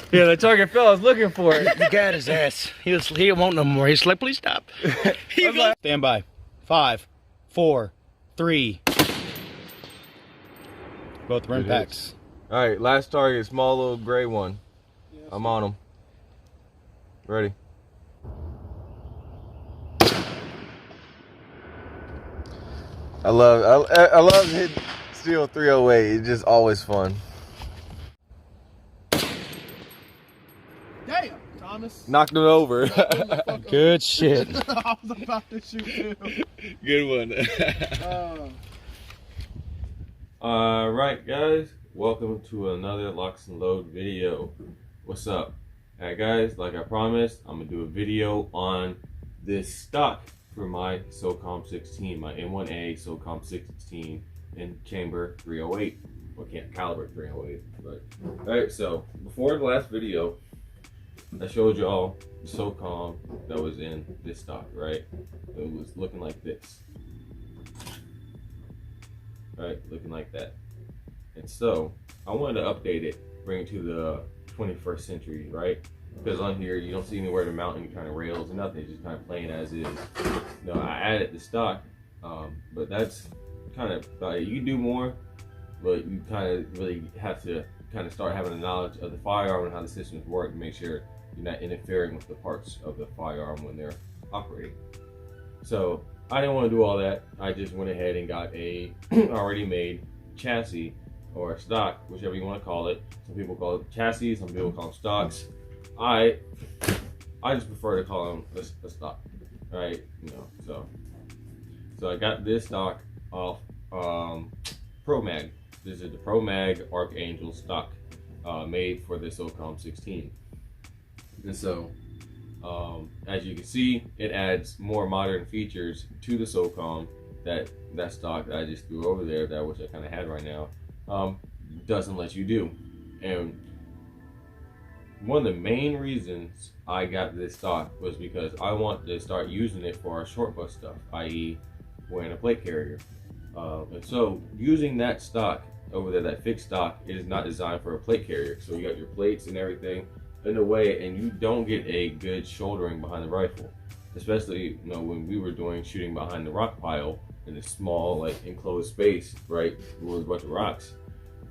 Yeah, the target fell. I was looking for it. You got his ass. He didn't want no more. He's like, please stop. Stand by. 5, 4, 3. Both rim packs. All right, last target, small little gray one. I'm on him. Ready. I love hitting steel 308. It's just always fun. Damn, Thomas. Knocked it over. Good shit. I was about to shoot too. Good one. Alright guys, welcome to another LocsNLoad video. What's up? Alright guys, like I promised, I'm going to do a video on this stock for my Socom 16, my M1A Socom 16 in chamber 308. Well, can't caliber 308, but alright, so before the last video, I showed y'all the Socom that was in this stock, right? It was looking like this. Right, looking like that. And so I wanted to update it, bring it to the 21st century, right? Because on here you don't see anywhere to mount any kind of rails or nothing, it's just kind of plain as is. You know, I added the stock, but that's kind of about it. You can do more, but you kind of really have to kind of start having a knowledge of the firearm and how the systems work to make sure you're not interfering with the parts of the firearm when they're operating. So I didn't want to do all that. I just went ahead and got a already made chassis or a stock, whichever you want to call it. Some people call it chassis, some people call them stocks. I just prefer to call them a stock, right? You know, so I got this stock off ProMag. This is the ProMag Archangel stock made for the Socom 16. And so, as you can see, it adds more modern features to the Socom that stock that I just threw over there, that which I kind of had right now, doesn't let you do. And one of the main reasons I got this stock was because I want to start using it for our short bus stuff, i.e. wearing a plate carrier. And so using that stock over there, that fixed stock, it is not designed for a plate carrier. So you got your plates and everything in the way, and you don't get a good shouldering behind the rifle, especially, you know, when we were shooting behind the rock pile in a small, like, enclosed space, right, with a bunch of rocks.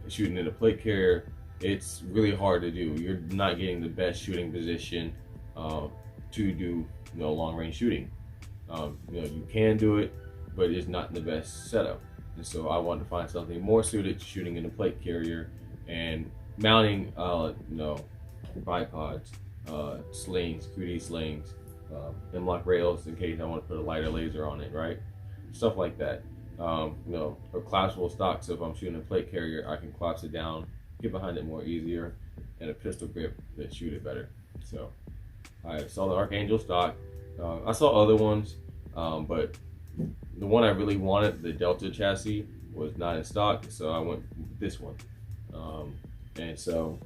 Shooting in a plate carrier, it's really hard to do. You're not getting the best shooting position to do, you know, long range shooting. You know, you can do it, but it's not the best setup. And so I wanted to find something more suited to shooting in a plate carrier and mounting, you know, bipods, slings, QD slings, M-lock rails in case I want to put a lighter laser on it, right? Stuff like that. You know, a collapsible stock, so if I'm shooting a plate carrier, I can collapse it down, get behind it more easier, and a pistol grip that shoot it better. So I saw the Archangel stock. I saw other ones, but the one I really wanted, the Delta chassis, was not in stock, so I went with this one. And so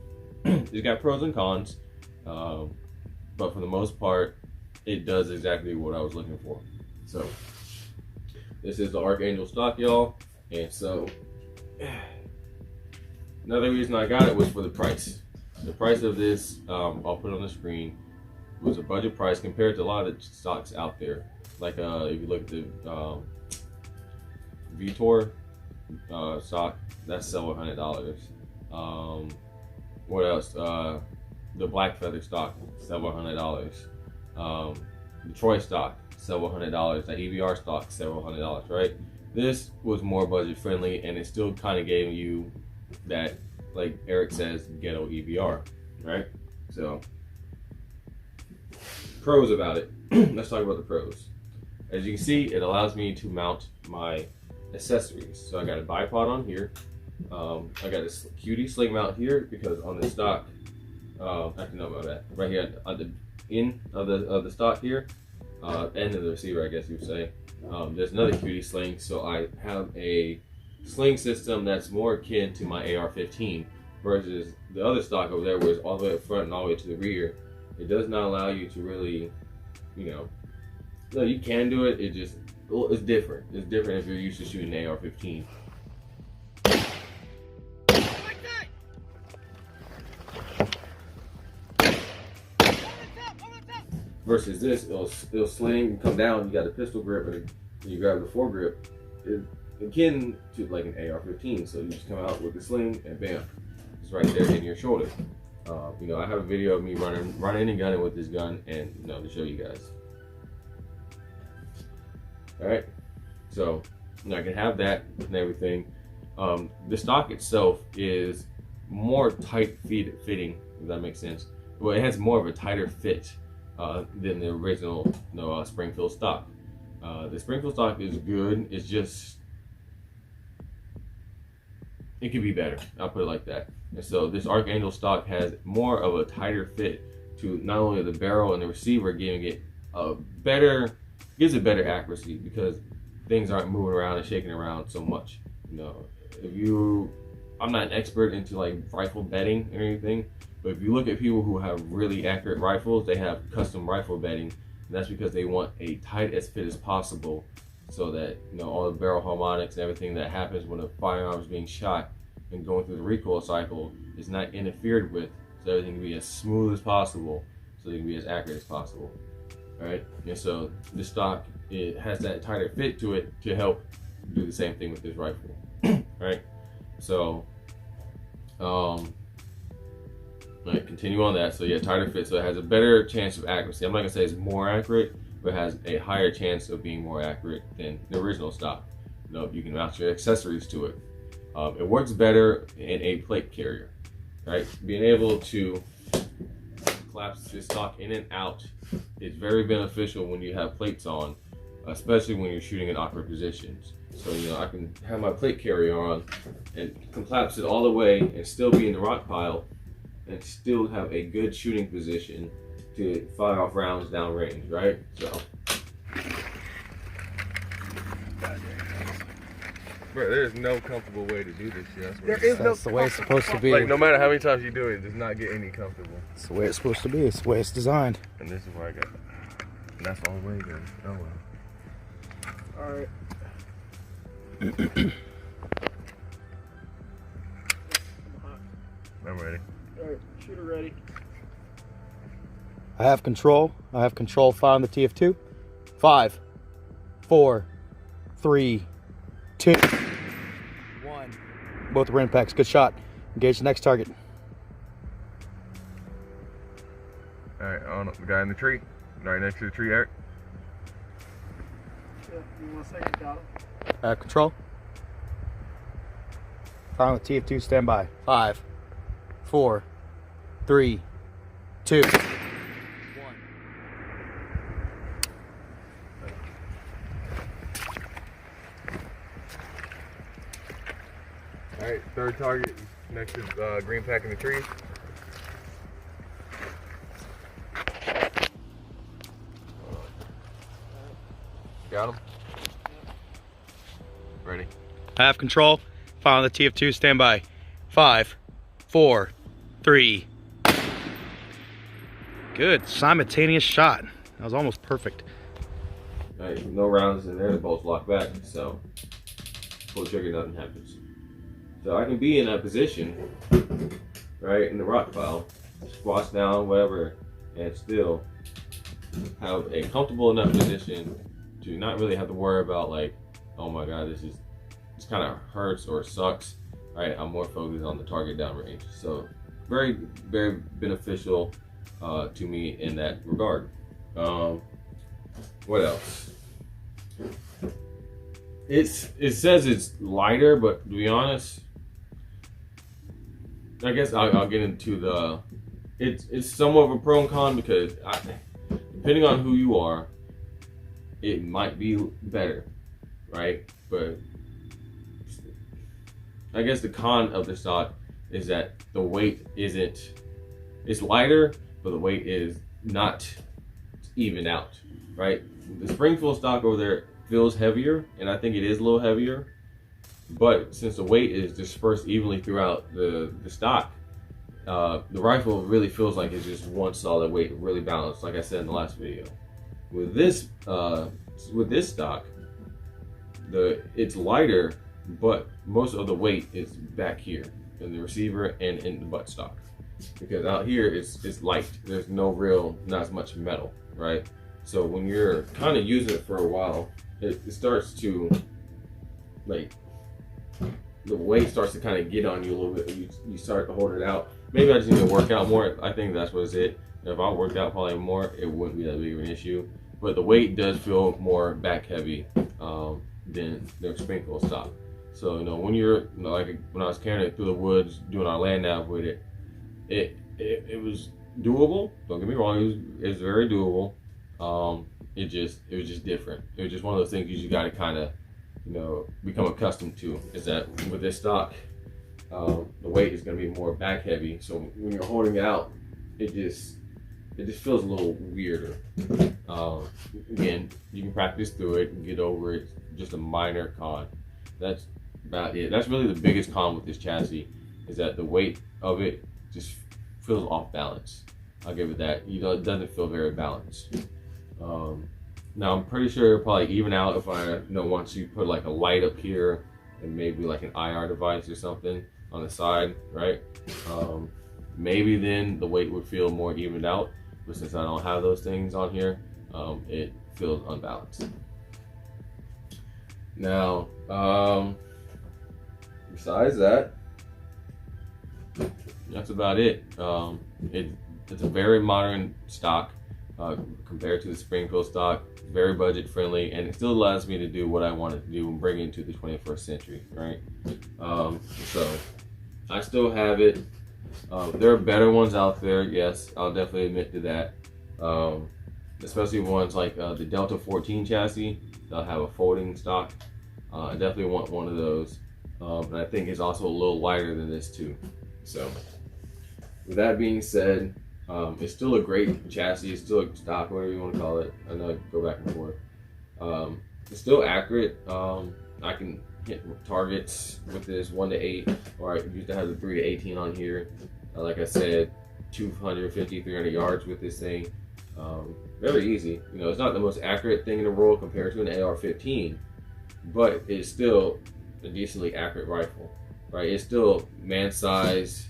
it's got pros and cons, but for the most part, it does exactly what I was looking for. So this is the Archangel stock, y'all. And so another reason I got it was for the price. The price of this, I'll put on the screen, was a budget price compared to a lot of the stocks out there. Like if you look at the Vitor stock, that's several $100. What else? The Black Feather stock, several $100. The Troy stock, several $100. The EBR stock, several $100, right? This was more budget friendly, and it still kind of gave you that, like Eric says, ghetto EBR, right? So, pros about it. Let's talk about the pros. As you can see, it allows me to mount my accessories. So I got a bipod on here. I got a QD sling mount here because on the stock, actually no, about that. Right here at the end of the stock here, end of the receiver, I guess you would say. There's another QD sling, so I have a sling system that's more akin to my AR-15 versus the other stock over there, where it's all the way up front and all the way to the rear. It does not allow you to really, you know, no, you can do it. It just, well, it's different. It's different if you're used to shooting AR-15. versus this, it'll sling and come down. You got a pistol grip, and you grab the foregrip. Akin to like an AR-15. So you just come out with the sling, and bam, it's right there in your shoulder. You know, I have a video of me running and gunning with this gun, and you know, to show you guys. All right, so you know, I can have that and everything. The stock itself is more tight fitting, if that makes sense. Well, it has more of a tighter fit than the original Springfield stock. The Springfield stock is good. It's just, it could be better. I'll put it like that. And so this Archangel stock has more of a tighter fit to not only the barrel and the receiver, giving it a better, gives it better accuracy because things aren't moving around and shaking around so much. You know, I'm not an expert into like rifle bedding or anything, but if you look at people who have really accurate rifles, they have custom rifle bedding, and that's because they want a tight as fit as possible, so that you know all the barrel harmonics and everything that happens when a firearm is being shot and going through the recoil cycle is not interfered with, so everything can be as smooth as possible, so they can be as accurate as possible. All right, and so this stock, it has that tighter fit to it to help do the same thing with this rifle. Right, so right, continue on that. So yeah, tighter fit, so it has a better chance of accuracy. I'm not gonna say it's more accurate, but it has a higher chance of being more accurate than the original stock. You know, you can mount your accessories to it. It works better in a plate carrier, right? Being able to collapse this stock in and out is very beneficial when you have plates on, especially when you're shooting in awkward positions. So, you know, I can have my plate carrier on and collapse it all the way and still be in the rock pile and still have a good shooting position to fire off rounds downrange, right? So, Bro, there's no comfortable way to do this shit. That's the way it's supposed to be. Like, no matter how many times you do it, it does not get any comfortable. It's the way it's supposed to be. It's the way it's designed. And this is where I got it. And that's the only way it goes. Oh well. Alright. I'm ready. Alright, shooter ready. I have control. I have control fire on the TF2. 5, 4, 3, 2, 1. Both are impacts. Good shot. Engage the next target. Alright, on the guy in the tree. Right next to the tree, Eric. Yeah, give me 1 second, got him. I have control. Fire on the TF2. Stand by. 5, 4, 3, 2, 1. Alright, third target next to green pack in the tree. Got him? Ready. I have control. Fire on the TF2. Stand by. 5, 4, 3. Good. Simultaneous shot. That was almost perfect. right, no rounds in there, the bolts lock back, so pull the trigger, nothing happens. So I can be in a position, right, in the rock pile, squash down, whatever, and still have a comfortable enough position to not really have to worry about like, oh my god, this kind of hurts or sucks. Right, I'm more focused on the target downrange. So very, very beneficial to me in that regard. What else? It says it's lighter, but to be honest, I guess I'll get into the. It's somewhat of a pro and con because depending on who you are, it might be better, right? But I guess the con of the stock is that the weight isn't. It's lighter, but the weight is not even out, right? The Springfield stock over there feels heavier, and I think it is a little heavier. But since the weight is dispersed evenly throughout the stock, the rifle really feels like it's just one solid weight, really balanced, like I said in the last video. With this stock, it's lighter, but most of the weight is back here in the receiver and in the buttstock. because out here it's light. There's not as much metal, right? So when you're kind of using it for a while, it starts to, like, the weight starts to kind of get on you a little bit. You start to hold it out. Maybe I just need to work out more. I think that's what it. If I worked out probably more, it wouldn't be that big of an issue. But the weight does feel more back heavy than the sprinkle stock. So, you know, when you're, you know, like when I was carrying it through the woods, doing our land nav with it, it was doable. Don't get me wrong, it was very doable. It was just different. It was just one of those things you just got to kind of, you know, become accustomed to. Is that with this stock, the weight is going to be more back heavy. So when you're holding it out, it just feels a little weirder. Again, you can practice through it and get over it. Just a minor con. That's about it. That's really the biggest con with this chassis, is that the weight of it just feels off balance. I'll give it that. You know, it doesn't feel very balanced. Now I'm pretty sure it'll probably even out if I, you know, once you put like a light up here and maybe like an IR device or something on the side, right? Maybe then the weight would feel more evened out. But since I don't have those things on here, it feels unbalanced. Now, besides that, that's about it. It's a very modern stock compared to the Springfield stock. Very budget friendly, and it still allows me to do what I wanted to do and bring it into the 21st century, right? So I still have it. There are better ones out there, yes, I'll definitely admit to that. Especially ones like the Delta 14 chassis. They'll have a folding stock. I definitely want one of those. And I think it's also a little lighter than this too. So with that being said, it's still a great chassis. It's still a stock, whatever you want to call it. I know I go back and forth. It's still accurate. I can hit targets with this 1 to 8, or I used to have the 3 to 18 on here. Like I said, 250, 300 yards with this thing. Very easy. You know, it's not the most accurate thing in the world compared to an AR-15, but it's still a decently accurate rifle, right? It's still man-size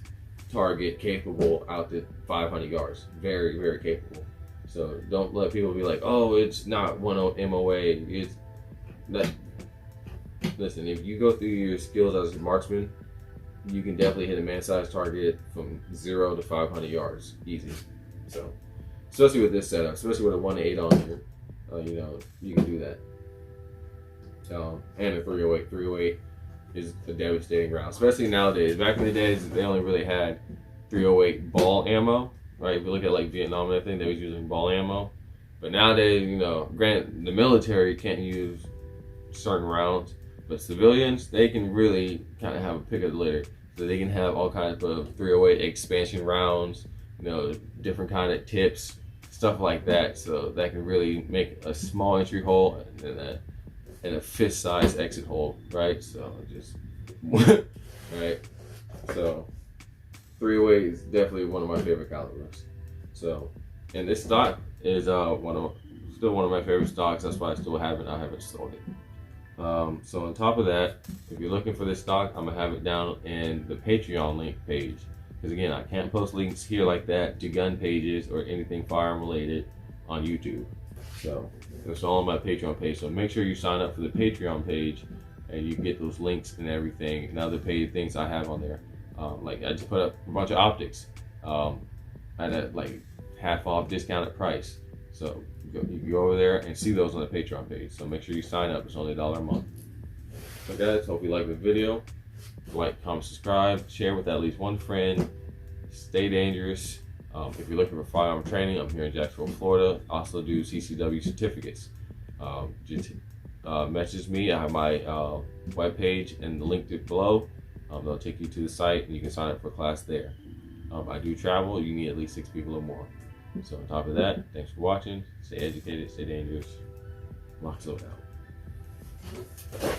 target capable out to 500 yards. Very, very capable. So don't let people be like, oh, it's not one MOA. It's that. Listen, if you go through your skills as a marksman, you can definitely hit a man-sized target from 0 to 500 yards, easy. So, especially with this setup, especially with a 1 to 8 on here, you know, you can do that. And a 308. 308 is a devastating round, especially nowadays. Back in the days, they only really had 308 ball ammo, right? If you look at like Vietnam and everything, they was using ball ammo. But nowadays, you know, granted, the military can't use certain rounds, but civilians, they can really kind of have a pick of the litter. So they can have all kinds of 308 expansion rounds, you know, different kind of tips, stuff like that. So that can really make a small entry hole and a fist-sized exit hole, right? So just, right? So 308 is definitely one of my favorite calibers. So, and this stock is still one of my favorite stocks. That's why I haven't sold it. So on top of that, if you're looking for this stock, I'm gonna have it down in the Patreon link page. Because again, I can't post links here like that to gun pages or anything firearm related on YouTube. So it's all on my Patreon page. So make sure you sign up for the Patreon page and you get those links and everything and other paid things I have on there. Like I just put up a bunch of optics at a like half off discounted price. So you can go over there and see those on the Patreon page. So make sure you sign up. It's only $1 a month. So guys, hope you like the video. Like, comment, subscribe, share with at least one friend. Stay dangerous. If you're looking for firearm training, I'm here in Jacksonville, Florida. Also do CCW certificates. Just message me. I have my webpage and the link below. They'll take you to the site and you can sign up for a class there. I do travel. You need at least 6 people or more. So on top of that, thanks for watching. Stay educated, stay dangerous. LocsNLoad out.